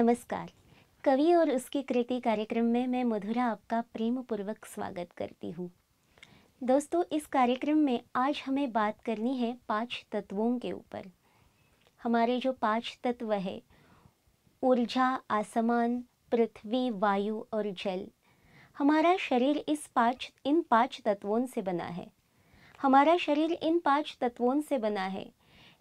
नमस्कार। कवि और उसकी कृति कार्यक्रम में मैं मधुरा आपका प्रेम पूर्वक स्वागत करती हूँ। दोस्तों, इस कार्यक्रम में आज हमें बात करनी है 5 तत्वों के ऊपर। हमारे जो 5 तत्व है, ऊर्जा, आसमान, पृथ्वी, वायु और जल। हमारा शरीर इन 5 तत्वों से बना है। हमारा शरीर इन 5 तत्वों से बना है,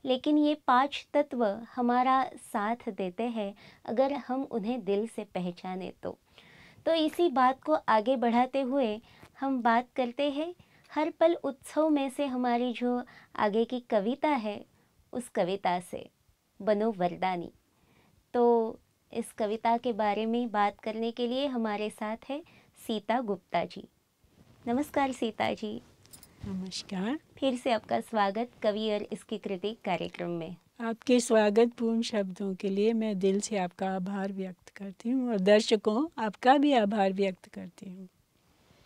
लेकिन ये 5 तत्व हमारा साथ देते हैं अगर हम उन्हें दिल से पहचाने तो इसी बात को आगे बढ़ाते हुए हम बात करते हैं हर पल उत्सव में से हमारी जो आगे की कविता है, उस कविता से, बनो वरदानी। तो इस कविता के बारे में बात करने के लिए हमारे साथ है सीता गुप्ता जी। नमस्कार सीता जी। नमस्कार। फिर से आपका स्वागत कवि और इसकी कृति कार्यक्रम में। आपके स्वागतपूर्ण शब्दों के लिए मैं दिल से आपका आभार व्यक्त करती हूँ और दर्शकों आपका भी आभार व्यक्त करती हूँ।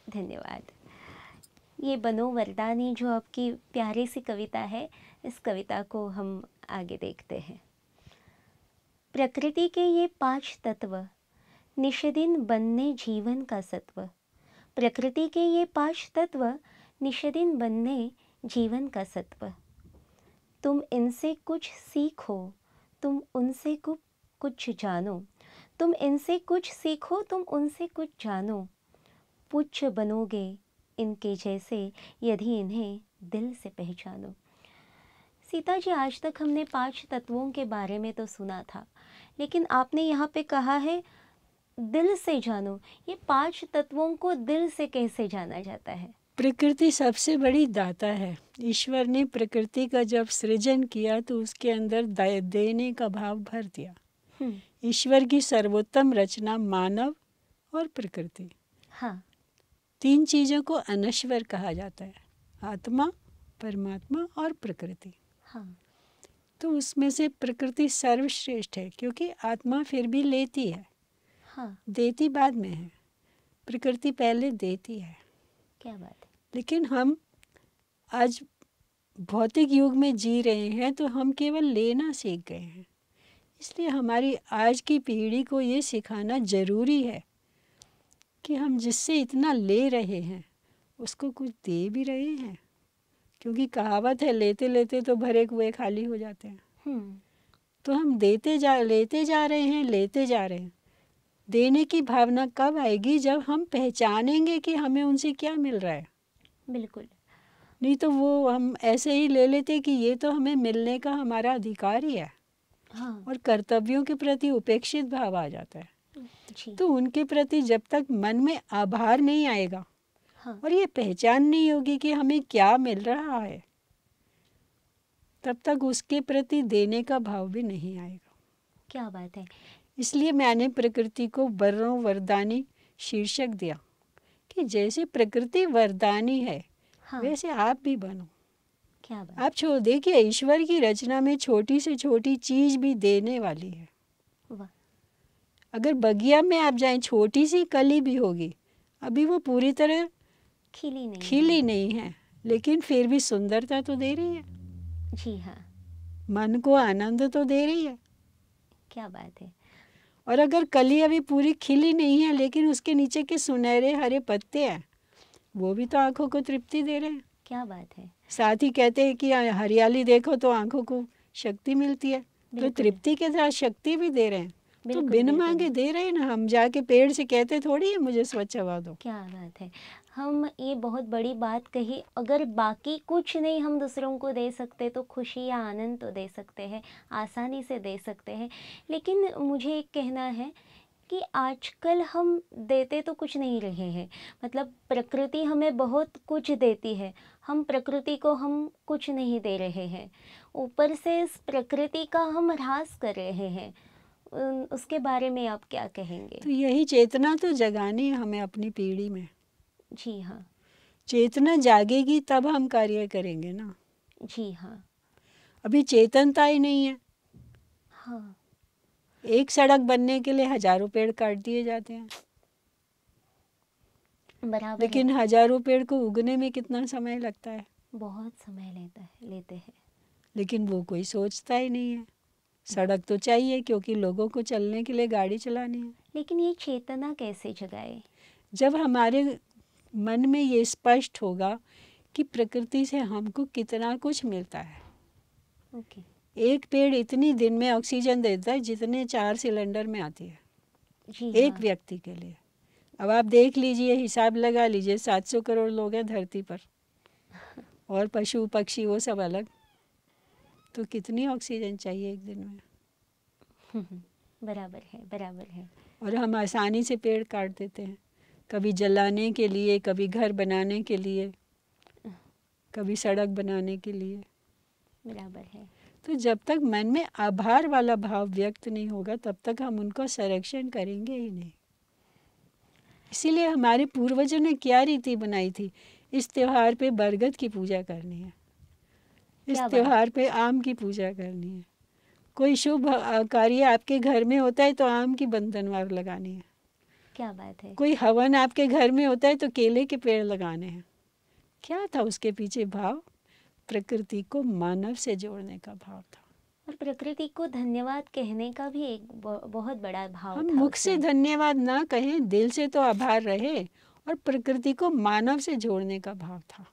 धन्यवाद। ये बनो वरदानी जो आपकी प्यारी सी कविता है, इस कविता को हम आगे देखते हैं। प्रकृति के ये 5 तत्व निष्दिन बनने जीवन का सत्व। प्रकृति के ये 5 तत्व निष्दिन बनने जीवन का सत्व। तुम इनसे कुछ सीखो, तुम उनसे कुछ जानो। तुम इनसे कुछ सीखो, तुम उनसे कुछ जानो। पुच्छ बनोगे इनके जैसे यदि इन्हें दिल से पहचानो। सीता जी, आज तक हमने 5 तत्वों के बारे में तो सुना था, लेकिन आपने यहाँ पे कहा है दिल से जानो। ये 5 तत्वों को दिल से कैसे जाना जाता है? प्रकृति सबसे बड़ी दाता है। ईश्वर ने प्रकृति का जब सृजन किया तो उसके अंदर देने का भाव भर दिया। ईश्वर की सर्वोत्तम रचना मानव और प्रकृति। हाँ। 3 चीज़ों को अनश्वर कहा जाता है, आत्मा, परमात्मा और प्रकृति। हाँ। तो उसमें से प्रकृति सर्वश्रेष्ठ है, क्योंकि आत्मा फिर भी लेती है। हाँ। देती बाद में है, प्रकृति पहले देती है। क्या बात है। लेकिन हम आज भौतिक युग में जी रहे हैं तो हम केवल लेना सीख गए हैं। इसलिए हमारी आज की पीढ़ी को ये सिखाना ज़रूरी है कि हम जिससे इतना ले रहे हैं उसको कुछ दे भी रहे हैं, क्योंकि कहावत है लेते लेते तो भरे कुएं खाली हो जाते हैं। तो हम लेते जा रहे हैं, लेते जा रहे हैं। देने की भावना कब आएगी? जब हम पहचानेंगे कि हमें उनसे क्या मिल रहा है। बिल्कुल। नहीं तो वो हम ऐसे ही ले लेते कि ये तो हमें मिलने का हमारा अधिकार ही है। हाँ। और कर्तव्यों के प्रति उपेक्षित भाव आ जाता है। जी। तो उनके प्रति जब तक मन में आभार नहीं आएगा, हाँ। और ये पहचान नहीं होगी कि हमें क्या मिल रहा है, तब तक उसके प्रति देने का भाव भी नहीं आएगा। क्या बात है। इसलिए मैंने प्रकृति को बनो वरदानी शीर्षक दिया कि जैसे प्रकृति वरदानी है, हाँ। वैसे आप भी बनो। क्या बात। आप देखिए, ईश्वर की रचना में छोटी से छोटी चीज भी देने वाली है। वाह। अगर बगिया में आप जाएं, छोटी सी कली भी होगी, अभी वो पूरी तरह खिली नहीं है, लेकिन फिर भी सुंदरता तो दे रही है। जी हाँ। मन को आनंद तो दे रही है। क्या बात है। और अगर कली अभी पूरी खिली नहीं है, लेकिन उसके नीचे के सुनहरे हरे पत्ते हैं, वो भी तो आंखों को तृप्ति दे रहे हैं। क्या बात है। साथ ही कहते हैं कि हरियाली देखो तो आंखों को शक्ति मिलती है, तो तृप्ति के साथ शक्ति भी दे रहे हैं। तो बिन मांगे दे रहे हैं ना, हम जाके पेड़ से कहते थोड़ी है मुझे स्वच्छ हवा दो। क्या बात है। हम ये बहुत बड़ी बात कही। अगर बाकी कुछ नहीं हम दूसरों को दे सकते तो खुशी या आनंद तो दे सकते हैं, आसानी से दे सकते हैं। लेकिन मुझे एक कहना है कि आजकल हम देते तो कुछ नहीं रहे हैं। मतलब प्रकृति हमें बहुत कुछ देती है, हम प्रकृति को हम कुछ नहीं दे रहे हैं। ऊपर से इस प्रकृति का हम ह्रास कर रहे हैं। उसके बारे में आप क्या कहेंगे? तो यही चेतना तो जगानी है हमें अपनी पीढ़ी में। जी हाँ। चेतना जागेगी तब हम कार्य करेंगे ना। जी हाँ। अभी चेतनता ही नहीं है। हाँ। एक सड़क बनने के लिए हजारों पेड़ काट दिए जाते हैं, बराबर। लेकिन हजारों पेड़ को उगने में कितना समय लगता है? बहुत समय लेते हैं। लेकिन वो कोई सोचता ही नहीं है। सड़क तो चाहिए क्योंकि लोगों को चलने के लिए गाड़ी चलानी है। लेकिन ये चेतना कैसे जगाए? जब हमारे मन में ये स्पष्ट होगा कि प्रकृति से हमको कितना कुछ मिलता है। ओके। एक पेड़ इतनी दिन में ऑक्सीजन देता है जितने 4 सिलेंडर में आती है जी एक हाँ। व्यक्ति के लिए। अब आप देख लीजिए, हिसाब लगा लीजिए, 700 करोड़ लोग हैं धरती पर और पशु पक्षी वो सब अलग, तो कितनी ऑक्सीजन चाहिए एक दिन में। बराबर है, बराबर है। और हम आसानी से पेड़ काट देते हैं, कभी जलाने के लिए, कभी घर बनाने के लिए, कभी सड़क बनाने के लिए। बराबर है। तो जब तक मन में आभार वाला भाव व्यक्त नहीं होगा तब तक हम उनको संरक्षण करेंगे ही नहीं। इसीलिए हमारे पूर्वजों ने क्या रीति बनाई थी, इस त्योहार पे बरगद की पूजा करनी है, इस त्योहार पे आम की पूजा करनी है, कोई शुभ कार्य आपके घर में होता है तो आम की बंधनवार लगानी है। क्या बात है। कोई हवन आपके घर में होता है तो केले के पेड़ लगाने हैं। क्या था उसके पीछे भाव? प्रकृति को मानव से जोड़ने का भाव था। और प्रकृति को धन्यवाद कहने का भी एक बहुत बड़ा भाव हम था। मुख से धन्यवाद ना कहें, दिल से तो आभार रहे, और प्रकृति को मानव से जोड़ने का भाव था।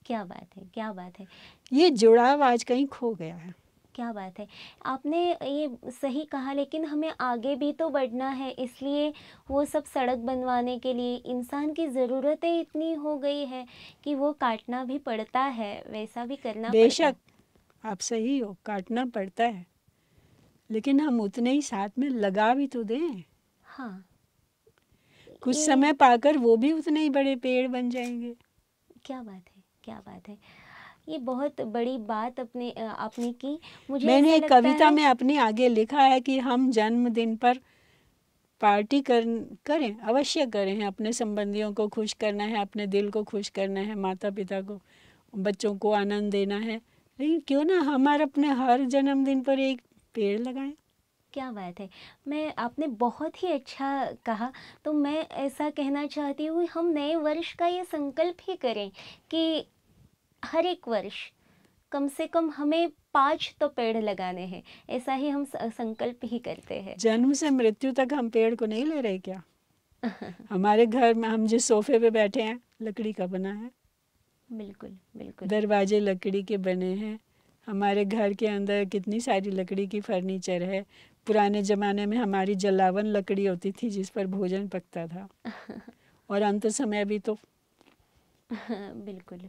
क्या बात है, क्या बात है। ये जुड़ाव आज कहीं खो गया है। क्या बात है, आपने ये सही कहा। लेकिन हमें आगे भी तो बढ़ना है, इसलिए वो सब सड़क बनवाने के लिए इंसान की ज़रूरतें इतनी हो गई है कि वो काटना भी पड़ता है, वैसा भी करना पड़ता है। बेशक आप सही हो, काटना पड़ता है, लेकिन हम उतने ही साथ में लगा भी तो दें। हाँ, कुछ समय पाकर वो भी उतने ही बड़े पेड़ बन जाएंगे। क्या बात है, क्या बात है। ये बहुत बड़ी बात आपने की। मुझे मैंने एक कविता में अपने आगे लिखा है कि हम जन्मदिन पर पार्टी करें, अवश्य करें। अपने संबंधियों को खुश करना है, अपने दिल को खुश करना है, माता पिता को, बच्चों को आनंद देना है, लेकिन क्यों ना हमारे अपने हर जन्मदिन पर एक पेड़ लगाएं। क्या बात है। आपने बहुत ही अच्छा कहा। तो मैं ऐसा कहना चाहती हूँ, हम नए वर्ष का ये संकल्प ही करें कि हर एक वर्ष कम से कम हमें 5 तो पेड़ लगाने हैं। ऐसा ही हम संकल्प ही करते हैं। जन्म से मृत्यु तक हम पेड़ को नहीं ले रहे क्या? हमारे घर में हम जिस सोफे पे बैठे हैं लकड़ी का बना है। बिल्कुल बिल्कुल। दरवाजे लकड़ी के बने हैं। हमारे घर के अंदर कितनी सारी लकड़ी की फर्नीचर है। पुराने ज़माने में हमारी जलावन लकड़ी होती थी जिस पर भोजन पकता था। और अंत समय भी तो बिल्कुल।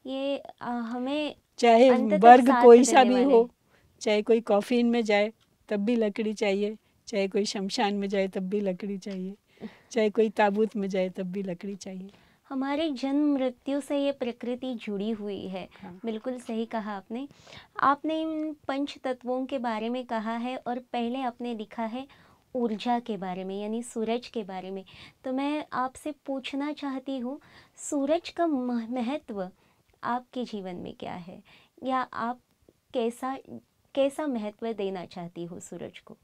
ये हमें चाहे वर्ग कोई सा भी हो, चाहे कोई कॉफिन में जाए तब भी लकड़ी चाहिए, चाहे कोई शमशान में जाए तब भी लकड़ी चाहिए, चाहे कोई ताबूत में जाए तब भी लकड़ी चाहिए। हमारे जन्म मृत्यु से ये प्रकृति जुड़ी हुई है। हाँ। बिल्कुल सही कहा आपने। आपने इन पंच तत्वों के बारे में कहा है और पहले आपने लिखा है ऊर्जा के बारे में, यानी सूरज के बारे में। तो मैं आपसे पूछना चाहती हूँ, सूरज का महत्व आपके जीवन में क्या है, या आप कैसा महत्व देना चाहती हो सूरज को?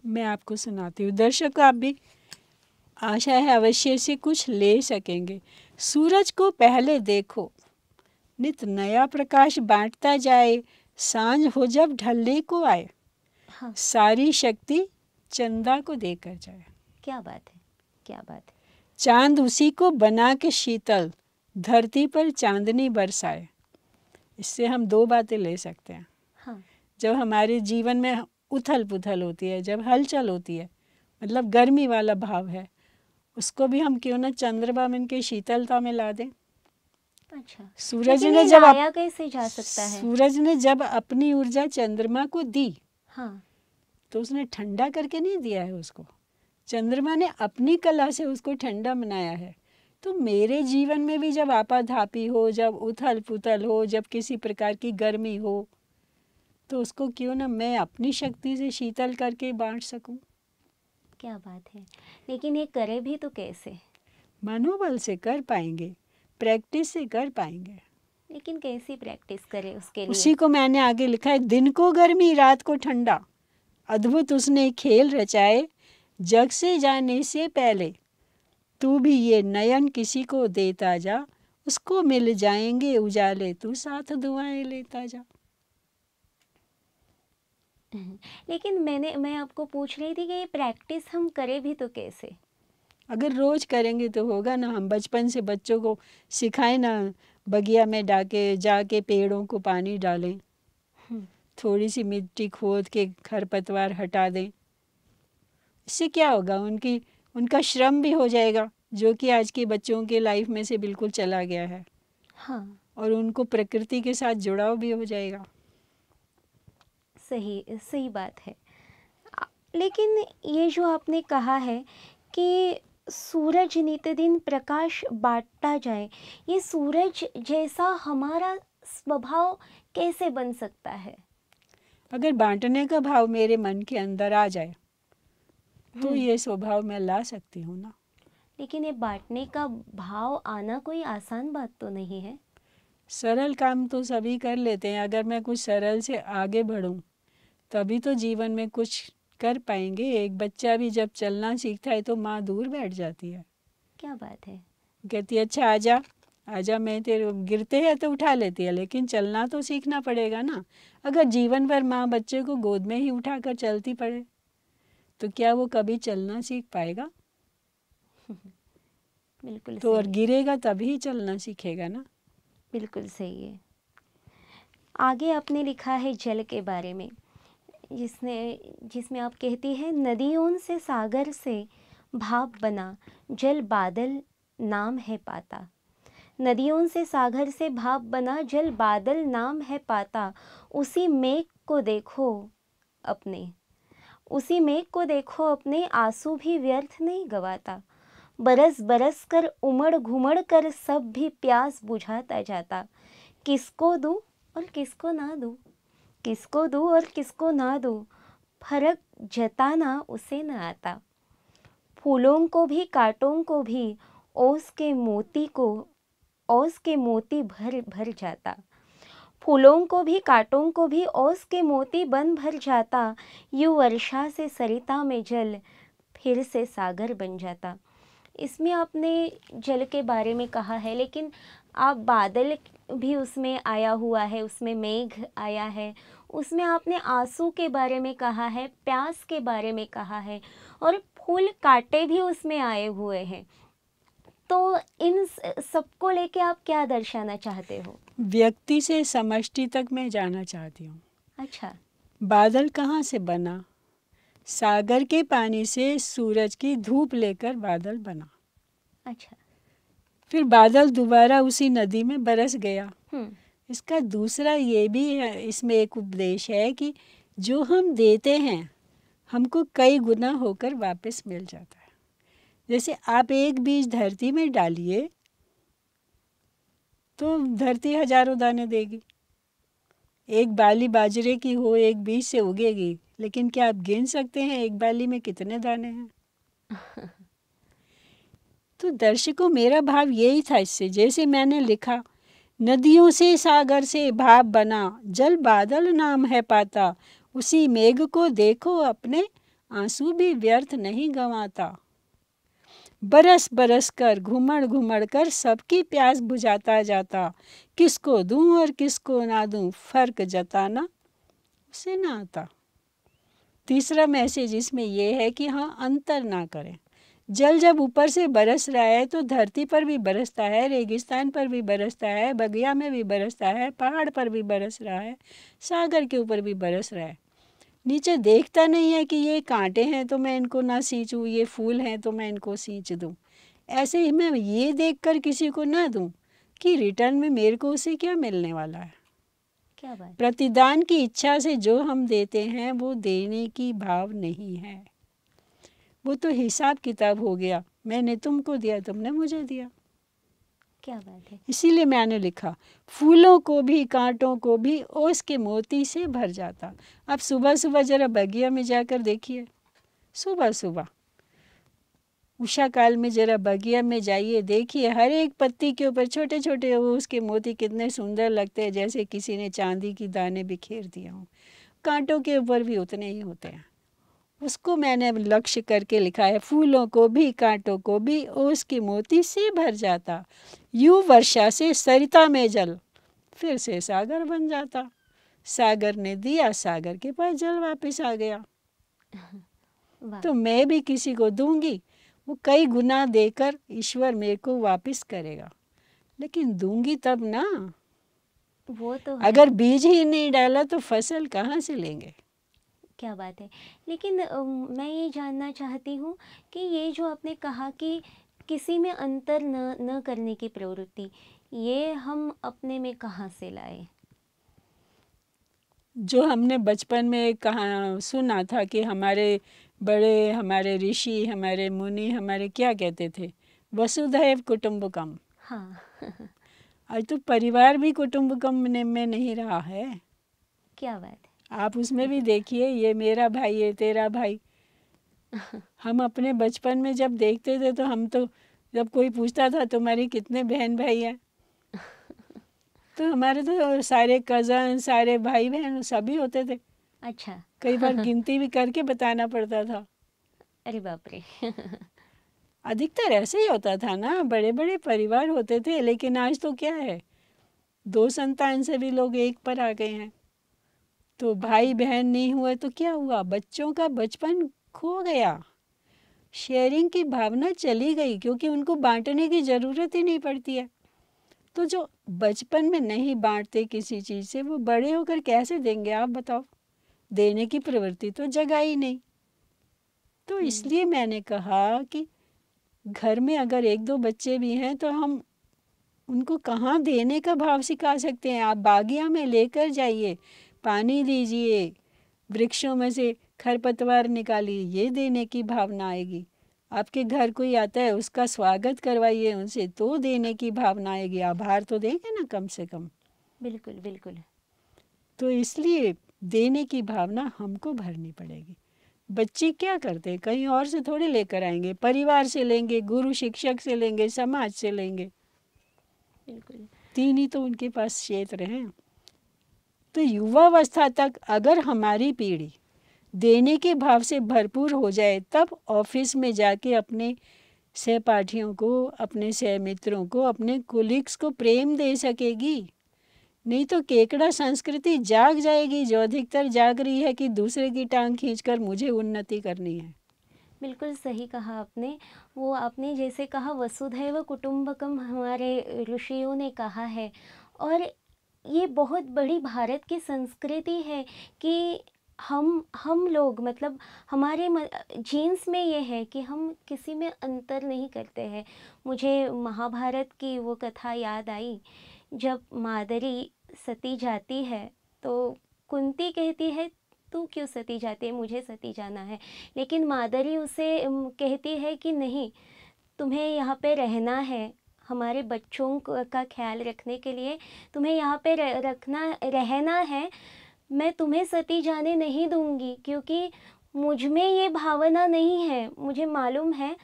मैं आपको सुनाती हूँ, दर्शक आप भी आशा है अवश्य से कुछ ले सकेंगे। सूरज को पहले देखो, नित नया प्रकाश बांटता जाए, सांझ हो जब ढलने को आए। हाँ। सारी शक्ति चंदा को देकर जाए। क्या बात है, क्या बात है। चांद उसी को बना के शीतल, धरती पर चांदनी बरसाए। इससे हम 2 बातें ले सकते हैं। हाँ। जब हमारे जीवन में उथल पुथल होती है, जब हलचल होती है, मतलब गर्मी वाला भाव है, उसको भी हम क्यों ना चंद्रमा में के शीतलता में ला दें। अच्छा, सूरज ने जब लाया कैसे जा सकता है? सूरज ने जब अपनी ऊर्जा चंद्रमा को दी, हाँ, तो उसने ठंडा करके नहीं दिया है उसको, चंद्रमा ने अपनी कला से उसको ठंडा बनाया है। तो मेरे जीवन में भी जब आपाधापी हो, जब उथल पुथल हो, जब किसी प्रकार की गर्मी हो, तो उसको क्यों ना मैं अपनी शक्ति से शीतल करके बांट सकूं। क्या बात है। लेकिन ये करे भी तो कैसे? मनोबल से कर पाएंगे, प्रैक्टिस से कर पाएंगे। लेकिन कैसी प्रैक्टिस करें उसके लिए? उसी को मैंने आगे लिखा है, दिन को गर्मी रात को ठंडा, अद्भुत उसने खेल रचाए, जग से जाने से पहले। तू भी ये नयन किसी को देता जा, उसको मिल जाएंगे उजाले, तू साथ दुआएं लेता जा। लेकिन मैं आपको पूछ रही थी कि ये प्रैक्टिस हम करें भी तो कैसे? अगर रोज करेंगे तो होगा ना। हम बचपन से बच्चों को सिखाएं ना, बगिया में जाके पेड़ों को पानी डालें, हम्म, थोड़ी सी मिट्टी खोद के खरपतवार हटा दें। इससे क्या होगा, उनका श्रम भी हो जाएगा, जो कि आज के बच्चों के लाइफ में से बिल्कुल चला गया है। हाँ, और उनको प्रकृति के साथ जुड़ाव भी हो जाएगा। सही सही बात है। लेकिन ये जो आपने कहा है कि सूरज नित्य-दिन प्रकाश बाँटता जाए, ये सूरज जैसा हमारा स्वभाव कैसे बन सकता है? अगर बांटने का भाव मेरे मन के अंदर आ जाए तो हुँ, ये स्वभाव मैं ला सकती हूँ ना। लेकिन ये बाँटने का भाव आना कोई आसान बात तो नहीं है। सरल काम तो सभी कर लेते हैं। अगर मैं कुछ सरल से आगे बढ़ूं तभी तो जीवन में कुछ कर पाएंगे। एक बच्चा भी जब चलना सीखता है तो माँ दूर बैठ जाती है, क्या बात है? कहती है अच्छा आजा आजा, मैं तेरे, गिरते हैं तो उठा लेती है, लेकिन चलना तो सीखना पड़ेगा ना। अगर जीवन भर माँ बच्चे को गोद में ही उठाकर चलती पड़े तो क्या वो कभी चलना सीख पाएगा? बिल्कुल तो और सही है, गिरेगा तभी चलना सीखेगा ना। बिल्कुल सही है। आगे आपने लिखा है जल के बारे में, जिसमें आप कहती हैं, नदियों से सागर से भाप बना, जल बादल नाम है पाता। नदियों से सागर से भाप बना, जल बादल नाम है पाता। उसी मेघ को देखो अपने, उसी मेघ को देखो अपने, आंसू भी व्यर्थ नहीं गवाता। बरस बरस कर उमड़ घुमड़ कर सब भी प्यास बुझाता जाता। किसको दूं और किसको ना दूं, किसको दूं और किसको ना दूं, फर्क जताना उसे न आता। फूलों को भी कांटों को भी, ओस के मोती को, ओस के मोती भर भर जाता। फूलों को भी कांटों को भी, ओस के मोती बन भर जाता। यूं वर्षा से सरिता में जल फिर से सागर बन जाता। इसमें आपने जल के बारे में कहा है, लेकिन आप बादल भी उसमें आया हुआ है, उसमें मेघ आया है, उसमें आपने आंसू के बारे में कहा है, प्यास के बारे में कहा है, और फूल कांटे भी उसमें आए हुए हैं। तो इन सबको लेके आप क्या दर्शाना चाहते हो? व्यक्ति से समष्टि तक मैं जाना चाहती हूँ। अच्छा। बादल कहाँ से बना? सागर के पानी से सूरज की धूप लेकर बादल बना। अच्छा। फिर बादल दोबारा उसी नदी में बरस गया। हम्म। इसका दूसरा ये भी है, इसमें एक उपदेश है कि जो हम देते हैं हमको कई गुना होकर वापस मिल जाता है। जैसे आप एक बीज धरती में डालिए तो धरती हजारों दाने देगी। एक बाली बाजरे की हो, एक बीज से उगेगी, लेकिन क्या आप गिन सकते हैं एक बाली में कितने दाने हैं? तो दर्शकों, मेरा भाव यही था इससे। जैसे मैंने लिखा, नदियों से सागर से भाप बना, जल बादल नाम है पाता। उसी मेघ को देखो अपने, आंसू भी व्यर्थ नहीं गंवाता। बरस बरस कर घुमड़ घुमड़ कर सबकी प्यास बुझाता जाता। किसको दूं और किसको ना दूं, फर्क जताना उसे ना आता। तीसरा मैसेज इसमें यह है कि हाँ, अंतर ना करें। जल जब ऊपर से बरस रहा है तो धरती पर भी बरसता है, रेगिस्तान पर भी बरसता है, बगिया में भी बरसता है, पहाड़ पर भी बरस रहा है, सागर के ऊपर भी बरस रहा है। नीचे देखता नहीं है कि ये कांटे हैं तो मैं इनको ना सींचूं, ये फूल हैं तो मैं इनको सींच दूं। ऐसे ही मैं ये देखकर किसी को ना दूं कि रिटर्न में मेरे को उसे क्या मिलने वाला है। क्या बात। प्रतिदान की इच्छा से जो हम देते हैं वो देने की भाव नहीं है, वो तो हिसाब किताब हो गया। मैंने तुमको दिया, तुमने मुझे दिया। क्या बात है। इसीलिए मैंने लिखा, फूलों को भी कांटों को भी ओस के मोती से भर जाता। अब सुबह सुबह जरा बगिया में जाकर देखिए, सुबह सुबह उषा काल में जरा बगिया में जाइए, देखिए हर एक पत्ती के ऊपर छोटे छोटे ओस के मोती कितने सुंदर लगते हैं, जैसे किसी ने चांदी की दाने बिखेर दिया हों। कांटों के ऊपर भी उतने ही होते हैं। उसको मैंने लक्ष्य करके लिखा है, फूलों को भी कांटों को भी ओस के मोती से भर जाता। यूं वर्षा से सरिता में जल फिर से सागर बन जाता। सागर ने दिया, सागर के पास जल वापस आ गया। वाह। तो मैं भी किसी को दूंगी, वो कई गुना देकर ईश्वर मेरे को वापस करेगा, लेकिन दूंगी तब ना। वो तो है। अगर बीज ही नहीं डाला तो फसल कहाँ से लेंगे? क्या बात है। लेकिन मैं ये जानना चाहती हूँ कि ये जो आपने कहा कि किसी में अंतर न करने की प्रवृत्ति, ये हम अपने में कहाँ से लाए? जो हमने बचपन में कहा सुना था कि हमारे बड़े, हमारे ऋषि, हमारे मुनि, हमारे क्या कहते थे, वसुधैव कुटुंबकम। हाँ। आज तो परिवार भी कुटुंबकम में नहीं रहा है। क्या बात आप उसमें भी देखिए, ये मेरा भाई, ये तेरा भाई। है। हम अपने बचपन में जब देखते थे तो हम तो, जब कोई पूछता था तुम्हारी कितने बहन भाई हैं, तो हमारे तो सारे कज़न, सारे भाई बहन सभी होते थे। अच्छा। कई बार गिनती भी करके बताना पड़ता था। अरे बाप रे। अधिकतर ऐसे ही होता था ना, बड़े बड़े परिवार होते थे। लेकिन आज तो क्या है, 2 संतान से भी लोग एक पर आ गए हैं। तो भाई बहन नहीं हुए तो क्या हुआ, बच्चों का बचपन खो गया, शेयरिंग की भावना चली गई, क्योंकि उनको बांटने की ज़रूरत ही नहीं पड़ती है। तो जो बचपन में नहीं बांटते किसी चीज़ से, वो बड़े होकर कैसे देंगे आप बताओ? देने की प्रवृत्ति तो जगाई नहीं। तो इसलिए मैंने कहा कि घर में अगर 1-2 बच्चे भी हैं तो हम उनको कहाँ देने का भाव सिखा सकते हैं। आप बागिया में लेकर जाइए, पानी दीजिए, वृक्षों में से खरपतवार निकालिए, ये देने की भावना आएगी। आपके घर कोई आता है, उसका स्वागत करवाइए उनसे, तो देने की भावना आएगी। आभार तो देंगे ना कम से कम। बिल्कुल बिल्कुल। तो इसलिए देने की भावना हमको भरनी पड़ेगी। बच्चे क्या करते हैं, कहीं और से थोड़ी लेकर आएंगे, परिवार से लेंगे, गुरु शिक्षक से लेंगे, समाज से लेंगे। बिल्कुल 3 ही तो उनके पास क्षेत्र हैं। तो युवावस्था तक अगर हमारी पीढ़ी देने के भाव से भरपूर हो जाए, तब ऑफिस में जाके अपने सहपाठियों को, अपने सहमित्रों को, अपने कोलिग्स को प्रेम दे सकेगी। नहीं तो केकड़ा संस्कृति जाग जाएगी, जो अधिकतर जाग रही है कि दूसरे की टांग खींचकर मुझे उन्नति करनी है। बिल्कुल सही कहा आपने। वो आपने जैसे कहा वसुधैव कुटुंबकम हमारे ऋषियों ने कहा है, और ये बहुत बड़ी भारत की संस्कृति है कि हम लोग मतलब हमारे जीन्स में ये है कि हम किसी में अंतर नहीं करते हैं। मुझे महाभारत की वो कथा याद आई, जब मादरी सती जाती है तो कुंती कहती है तू क्यों सती जाती है, मुझे सती जाना है। लेकिन मादरी उसे कहती है कि नहीं, तुम्हें यहाँ पे रहना है, हमारे बच्चों का ख्याल रखने के लिए तुम्हें यहाँ पे रहना है। मैं तुम्हें सती जाने नहीं दूंगी, क्योंकि मुझ में ये भावना नहीं है। मुझे मालूम है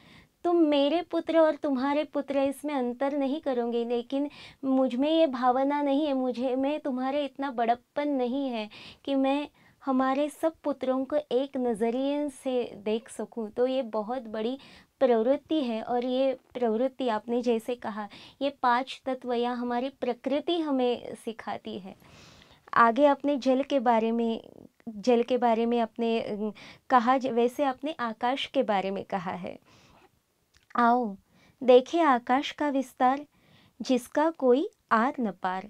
तुम मेरे पुत्र और तुम्हारे पुत्र, इसमें अंतर नहीं करोगे, लेकिन मुझ में ये भावना नहीं है, मैं तुम्हारे इतना बड़प्पन नहीं है कि मैं हमारे सब पुत्रों को एक नज़रिए से देख सकूं। तो ये बहुत बड़ी प्रवृत्ति है, और ये प्रवृत्ति आपने जैसे कहा, ये 5 तत्व या हमारी प्रकृति हमें सिखाती है। आगे अपने जल के बारे में आपने कहा, वैसे आपने आकाश के बारे में कहा है। आओ देखे आकाश का विस्तार, जिसका कोई आर न पार,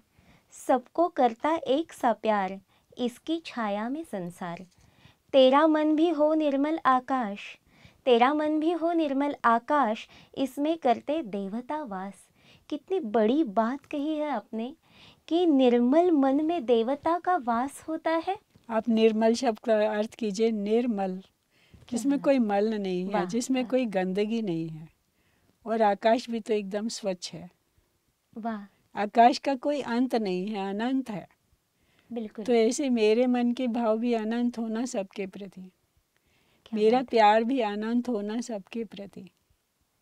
सबको करता एक सा प्यार, इसकी छाया में संसार। तेरा मन भी हो निर्मल आकाश, तेरा मन भी हो निर्मल आकाश, इसमें करते देवता वास। कितनी बड़ी बात कही है आपने कि निर्मल मन में देवता का वास होता है। आप निर्मल शब्द का अर्थ कीजिए, निर्मल, जिसमें कोई मल नहीं है, वाह, जिसमें वाह, कोई गंदगी नहीं है। और आकाश भी तो एकदम स्वच्छ है। वाह, आकाश का कोई अंत नहीं है, अनंत है। बिल्कुल। तो ऐसे मेरे मन के भाव भी अनंत होना सबके प्रति, क्या मेरा बात प्यार भी अनंत होना सबके प्रति। है।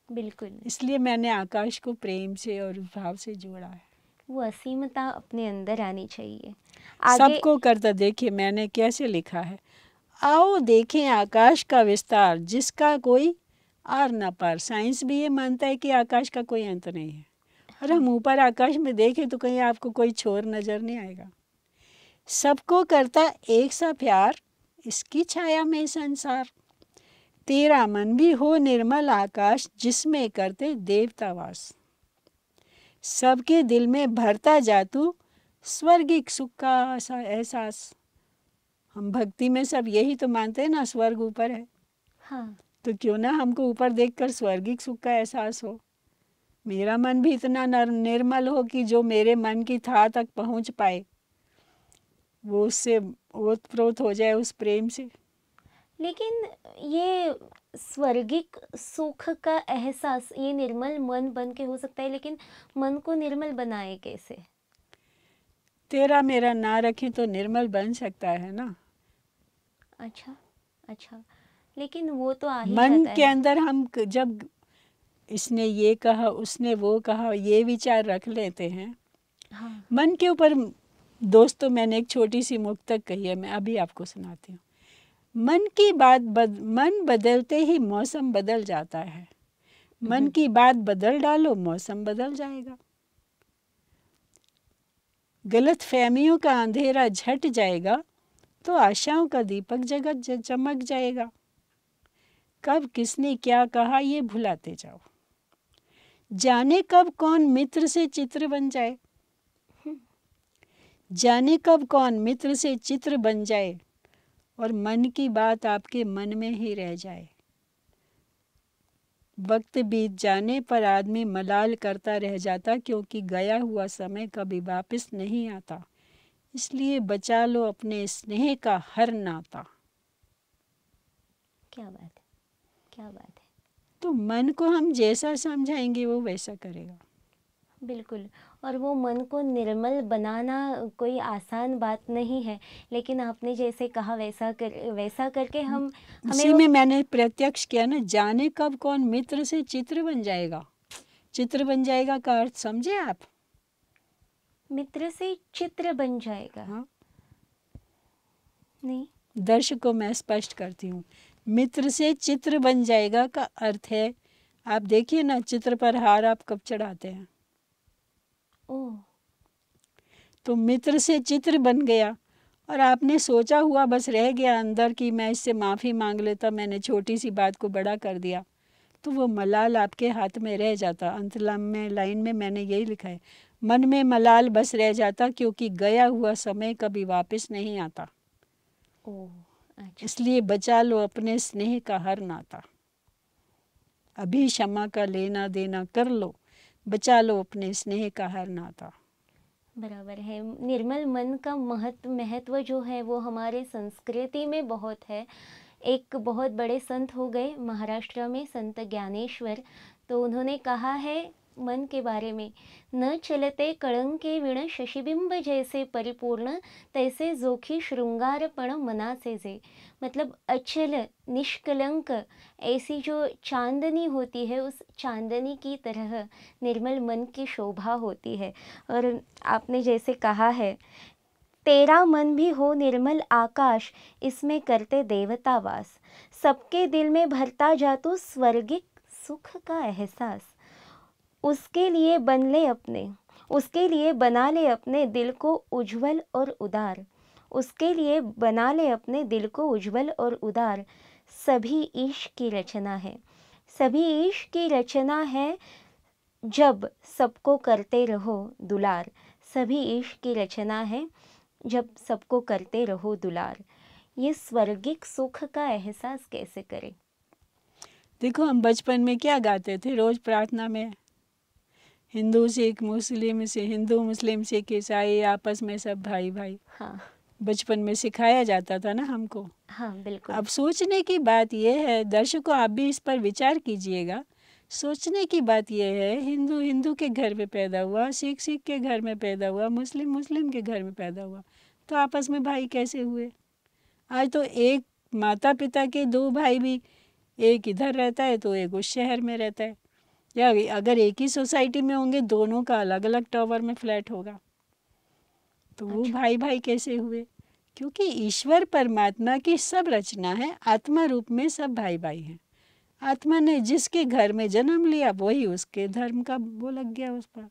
बिल्कुल इसलिए मैंने आकाश को प्रेम से और भाव से जोड़ा है। वो असीमता अपने अंदर आनी चाहिए। आगे सबको करता, देखिए मैंने कैसे लिखा है, आओ देखें आकाश का विस्तार, जिसका कोई आर न पार। साइंस भी ये मानता है कि आकाश का कोई अंत नहीं है। और हम ऊपर आकाश में देखें तो कहीं आपको कोई छोर नजर नहीं आएगा। सबको करता एक सा प्यार, इसकी छाया में संसार। तेरा मन भी हो निर्मल आकाश, जिसमें करते देवता वास। सबके दिल में भरता जा तू, स्वर्गिक सुख का एहसास। हम भक्ति में सब यही तो मानते हैं ना, स्वर्ग ऊपर है। हाँ। तो क्यों ना हमको ऊपर देखकर स्वर्गिक सुख का एहसास हो। मेरा मन भी इतना निर्मल हो कि जो मेरे मन की था तक पहुंच पाए, वो उससे ओतप्रोत हो जाए उस प्रेम से। लेकिन ये स्वर्गिक सुख का एहसास ये निर्मल मन बन के हो सकता है, लेकिन मन को निर्मल बनाए कैसे? तेरा मेरा ना रखें तो निर्मल बन सकता है ना। अच्छा, अच्छा, लेकिन वो तो आ ही मन जाता के है। अंदर हम जब इसने ये कहा उसने वो कहा ये विचार रख लेते हैं। हाँ। मन के ऊपर दोस्तों मैंने एक छोटी सी मुक्तक कही है, मैं अभी आपको सुनाती हूँ। मन की बात मन बदलते ही मौसम बदल जाता है। मन की बात बदल डालो, मौसम बदल जाएगा। गलत फहमियों का अंधेरा झट जाएगा, तो आशाओं का दीपक जगत चमक जाएगा। कब किसने क्या कहा ये भुलाते जाओ, जाने कब कौन मित्र से चित्र बन जाए। जाने कब कौन मित्र से चित्र बन जाए, और मन की बात आपके मन में ही रह जाए। वक्त बीत जाने पर आदमी मलाल करता रह जाता, क्योंकि गया हुआ समय कभी वापस नहीं आता। इसलिए बचा लो अपने स्नेह का हर नाता। क्या बात है, क्या बात है। तो मन को हम जैसा समझाएंगे वो वैसा करेगा। बिल्कुल। और वो मन को निर्मल बनाना कोई आसान बात नहीं है, लेकिन आपने जैसे कहा वैसा करके हमें उसी में मैंने प्रत्यक्ष किया ना, जाने कब कौन मित्र से चित्र बन जाएगा। चित्र बन जाएगा का अर्थ समझे आप? मित्र से चित्र बन जाएगा। हाँ, नहीं। दर्शकों मैं स्पष्ट करती हूँ। मित्र से चित्र बन जाएगा का अर्थ है, आप देखिए ना, चित्र पर हार आप कब चढ़ाते हैं? ओह। तो मित्र से चित्र बन गया, और आपने सोचा हुआ बस रह गया अंदर कि मैं इससे माफ़ी मांग लेता, मैंने छोटी सी बात को बड़ा कर दिया, तो वो मलाल आपके हाथ में रह जाता। अंतराम में लाइन में मैंने यही लिखा है, मन में मलाल बस रह जाता, क्योंकि गया हुआ समय कभी वापस नहीं आता। ओह, अच्छा। इसलिए बचा लो अपने स्नेह का हर नाता। अभी क्षमा का लेना देना कर लो, बचा लो अपने स्नेह का हर नाता। बराबर है। निर्मल मन का महत्व जो है वो हमारे संस्कृति में बहुत है। एक बहुत बड़े संत हो गए महाराष्ट्र में, संत ज्ञानेश्वर, तो उन्होंने कहा है मन के बारे में, न चलते कळंके विण शशिबिंब जैसे परिपूर्ण, तैसे जोखी श्रृंगारपण मना से जे। मतलब अचल निष्कलंक ऐसी जो चांदनी होती है, उस चांदनी की तरह निर्मल मन की शोभा होती है। और आपने जैसे कहा है, तेरा मन भी हो निर्मल आकाश, इसमें करते देवता वास। सबके दिल में भरता जा तू स्वर्गिक सुख का एहसास। उसके लिए उसके लिए बना ले अपने दिल को उज्जवल और उदार। उसके लिए बना ले अपने दिल को उज्जवल और उदार। सभी इश्क की रचना है, सभी इश्क की रचना है, जब सबको करते रहो दुलार। सभी इश्क की रचना है, जब सबको करते रहो दुलार। ये स्वर्गिक सुख का एहसास कैसे करें? देखो, हम बचपन में क्या गाते थे रोज प्रार्थना में? हिंदू सिख मुस्लिम से, हिंदू मुस्लिम सिख ईसाई आपस में सब भाई भाई। हाँ, बचपन में सिखाया जाता था ना हमको। हाँ, बिल्कुल। अब सोचने की बात यह है, दर्शकों आप भी इस पर विचार कीजिएगा। सोचने की बात यह है, हिंदू हिंदू के घर में पैदा हुआ, सिख सिख के घर में पैदा हुआ, मुस्लिम मुस्लिम के घर में पैदा हुआ, तो आपस में भाई कैसे हुए? आज तो एक माता पिता के दो भाई भी, एक इधर रहता है तो एक उस शहर में रहता है, या अगर एक ही सोसाइटी में होंगे दोनों का अलग अलग टावर में फ्लैट होगा, तो वो अच्छा। भाई भाई कैसे हुए? क्योंकि ईश्वर परमात्मा की सब रचना है, आत्मा रूप में सब भाई भाई हैं। आत्मा ने जिसके घर में जन्म लिया वही उसके धर्म का वो लग गया उस पर।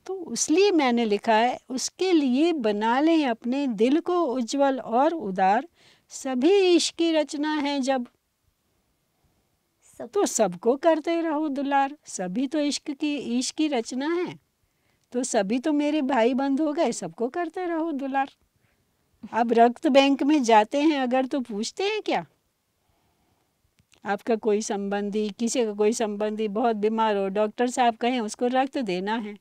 तो इसलिए मैंने लिखा है, उसके लिए बना लें अपने दिल को उज्जवल और उदार, सभी इश्क की रचना है जब, सब तो सबको करते रहो दुलार। सभी तो इश्क की रचना है, तो सभी तो मेरे भाई बंद हो गए, सबको करते रहो दुलार। अब रक्त बैंक में जाते हैं अगर तो पूछते हैं क्या, आपका कोई संबंधी, किसी का कोई संबंधी बहुत बीमार हो, डॉक्टर साहब कहें उसको रक्त देना है,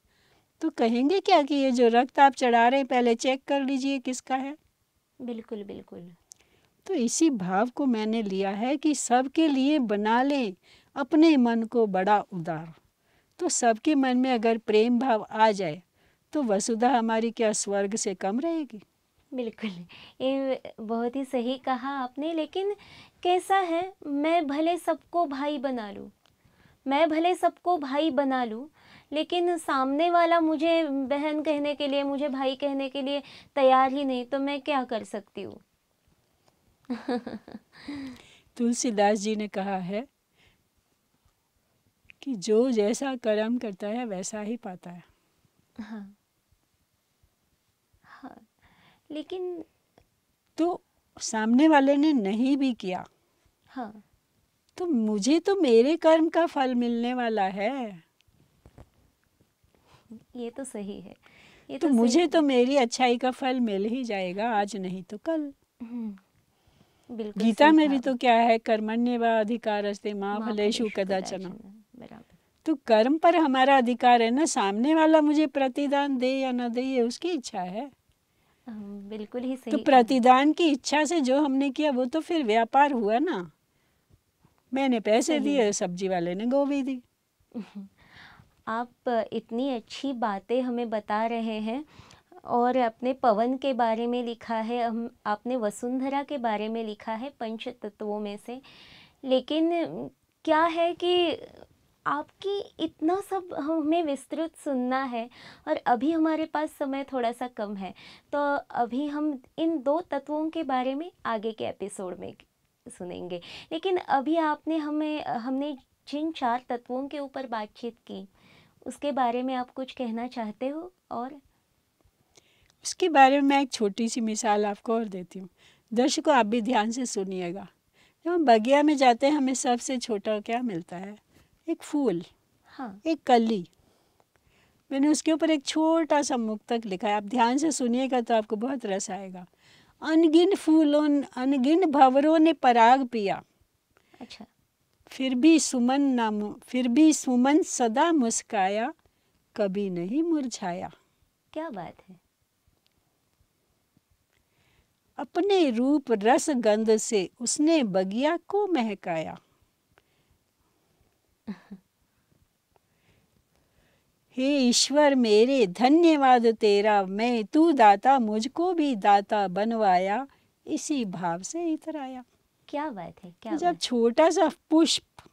तो कहेंगे क्या कि ये जो रक्त आप चढ़ा रहे हैं पहले चेक कर लीजिए किसका है। बिल्कुल बिल्कुल। तो इसी भाव को मैंने लिया है कि सबके लिए बना लें अपने मन को बड़ा उदार। तो सबके मन में अगर प्रेम भाव आ जाए तो वसुधा हमारी क्या स्वर्ग से कम रहेगी। बिल्कुल, ये बहुत ही सही कहा आपने। लेकिन कैसा है, मैं भले सबको भाई बना लूँ, मैं भले सबको भाई बना लूँ, लेकिन सामने वाला मुझे बहन कहने के लिए, मुझे भाई कहने के लिए तैयार ही नहीं, तो मैं क्या कर सकती हूँ। तुलसीदास जी ने कहा है कि जो जैसा कर्म करता है वैसा ही पाता है। हाँ हाँ, लेकिन तो सामने वाले ने नहीं भी किया, हाँ, तो मुझे तो मेरे कर्म का फल मिलने वाला है। ये तो सही है, ये तो तो मुझे सही। तो मेरी अच्छाई का फल मिल ही जाएगा, आज नहीं तो कल। बिल्कुल गीता सही में भी कहा। तो क्या है, कर्मण्येवाधिकारस्ते मां माँ फलेषु फलेषु कदाचन। कदाचन। बराबर। तो कर्म पर हमारा अधिकार है ना, सामने वाला मुझे प्रतिदान दे या ना दे ये उसकी इच्छा है। बिल्कुल ही तो सही कहा। प्रतिदान की इच्छा से जो हमने किया वो तो फिर व्यापार हुआ ना। मैंने पैसे सही दिए, है। सब्जी वाले ने गोभी दी। आप इतनी अच्छी बातें हमें बता रहे हैं, और अपने पवन के बारे में लिखा है, हम आपने वसुंधरा के बारे में लिखा है पंच तत्वों में से। लेकिन क्या है कि आपकी इतना सब हमें विस्तृत सुनना है, और अभी हमारे पास समय थोड़ा सा कम है, तो अभी हम इन दो तत्वों के बारे में आगे के एपिसोड में सुनेंगे। लेकिन अभी हमने जिन 4 तत्वों के ऊपर बातचीत की, उसके बारे में आप कुछ कहना चाहते हो? और उसके बारे में मैं एक छोटी सी मिसाल आपको और देती हूँ। दर्शकों आप भी ध्यान से सुनिएगा। जब हम बगिया में जाते हैं हमें सबसे छोटा क्या मिलता है, एक फूल, हाँ, एक कली। मैंने उसके ऊपर एक छोटा सा मुक्तक लिखा है, आप ध्यान से सुनिएगा तो आपको बहुत रस आएगा। अनगिन फूलों अनगिन भंवरों ने पराग पिया, अच्छा, फिर भी सुमन सदा मुस्काया, कभी नहीं मुरझाया। क्या बात है। अपने रूप रस गंध से उसने बगिया को महकाया। हे ईश्वर मेरे धन्यवाद तेरा, मैं तू दाता मुझको भी दाता बनवाया, इसी भाव से इतर आया। क्या बात है, क्या तो जब बात। छोटा सा पुष्प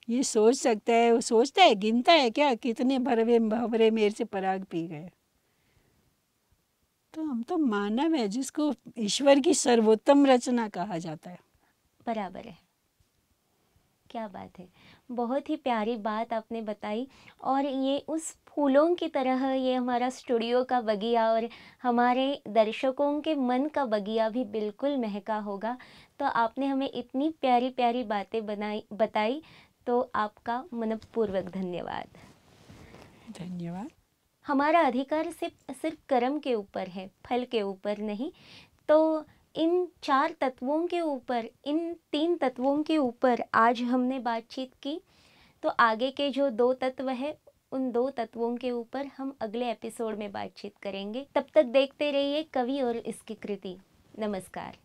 ये सोच सकता है, वो सोचता है, गिनता है क्या कितने भरवे भंवरे मेरे से पराग पी गए। तो हम तो मानव है जिसको ईश्वर की सर्वोत्तम रचना कहा जाता है। बराबर है, क्या बात है। बहुत ही प्यारी बात आपने बताई, और ये उस फूलों की तरह ये हमारा स्टूडियो का बगिया और हमारे दर्शकों के मन का बगिया भी बिल्कुल महका होगा। तो आपने हमें इतनी प्यारी प्यारी बातें बताई, तो आपका मनपूर्वक धन्यवाद। धन्यवाद। हमारा अधिकार सिर्फ कर्म के ऊपर है, फल के ऊपर नहीं। तो इन 4 तत्वों के ऊपर, इन 3 तत्वों के ऊपर आज हमने बातचीत की। तो आगे के जो 2 तत्व है, उन 2 तत्वों के ऊपर हम अगले एपिसोड में बातचीत करेंगे। तब तक देखते रहिए कवि और इसकी कृति। नमस्कार।